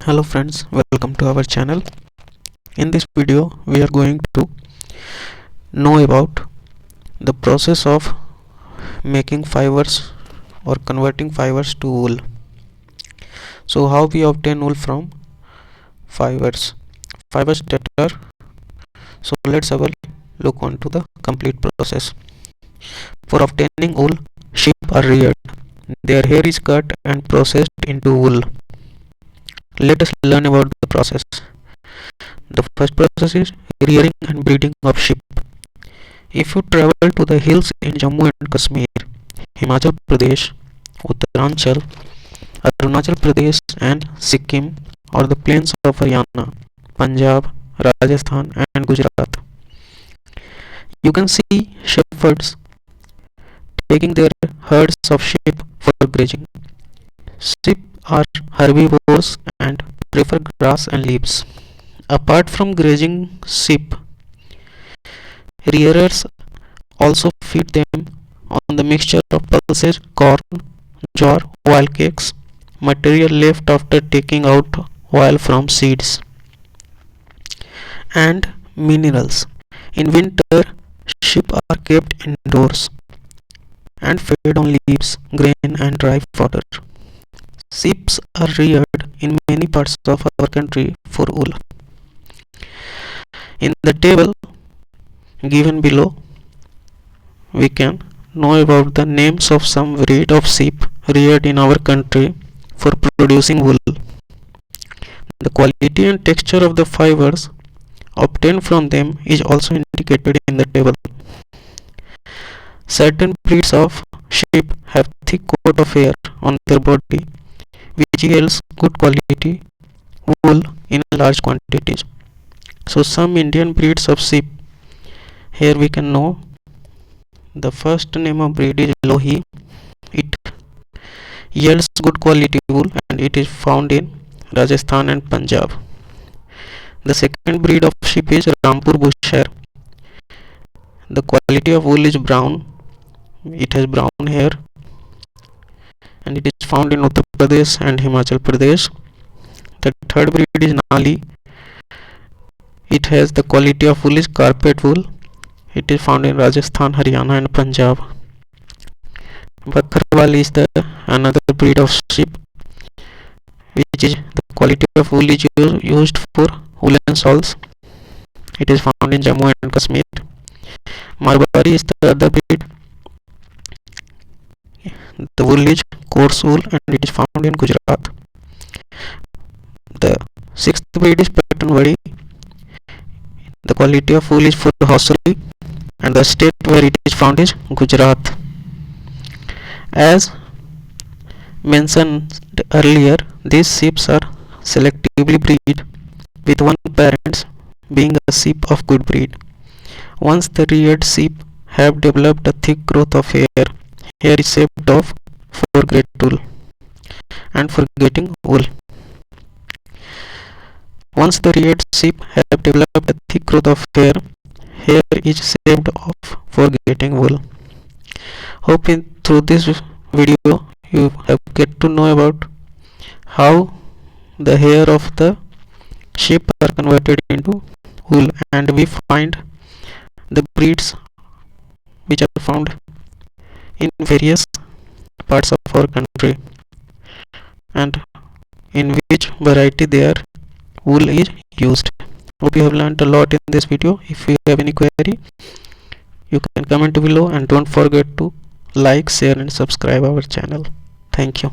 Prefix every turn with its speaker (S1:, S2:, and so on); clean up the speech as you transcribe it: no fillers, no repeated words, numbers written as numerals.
S1: Hello friends, welcome to our channel. In this video we are going to know about the process of making fibers or converting fibers to wool. So how we obtain wool from fibers that are, so let's have a look onto the complete process. For obtaining wool, sheep are reared. Their hair is cut and processed into wool. Let us learn about the process. The first process is rearing and breeding of sheep. If you travel to the hills in Jammu and Kashmir, Himachal Pradesh, Uttaranchal, Arunachal Pradesh and Sikkim, or the plains of Haryana, Punjab, Rajasthan and Gujarat, you can see shepherds taking their herds of sheep for grazing. Sheep are herbivores and prefer grass and leaves. Apart from grazing sheep, rearers also feed them on the mixture of pulses, corn, jowar, oil cakes, material left after taking out oil from seeds, and minerals. In winter, sheep are kept indoors and fed on leaves, grain, and dry fodder. Sheep are reared in many parts of our country for wool. In the table given below, we can know about the names of some breed of sheep reared in our country for producing wool. The quality and texture of the fibers obtained from them is also indicated in the table. Certain breeds of sheep have thick coat of hair on their body, which yields good quality wool in large quantities. So some Indian breeds of sheep, here we can know the first name of breed is Lohi. It yields good quality wool and it is found in Rajasthan and Punjab. The second breed of sheep is Rampur Bushhair. The quality of wool is brown. It has brown hair and it is found in Uttar Pradesh and Himachal Pradesh. The third breed is Nali. It has the quality of wool is carpet wool. It is found in Rajasthan, Haryana and Punjab. Bakarwal is the another breed of sheep, which is the quality of wool is used for woolen shawls. It is found in Jammu and Kashmir. Marwari is the other breed. The wool is coarse wool and it is found in Gujarat. The sixth breed is Patanwadi. The quality of wool is for Hausali and the state where it is found is Gujarat. As mentioned earlier, these sheep are selectively bred with one parent being a sheep of good breed. Once the reared sheep have developed a thick growth of hair, hair is shaped off for great wool and for getting wool. Once the reared sheep have developed a thick growth of hair, hair is shaved off for getting wool. Hope through this video you have get to know about how the hair of the sheep are converted into wool, and we find the breeds which are found in various parts of our country and in which variety their wool is used. Hope you have learned a lot in this video. If you have any query, you can comment below and don't forget to like, share and subscribe our channel. Thank you.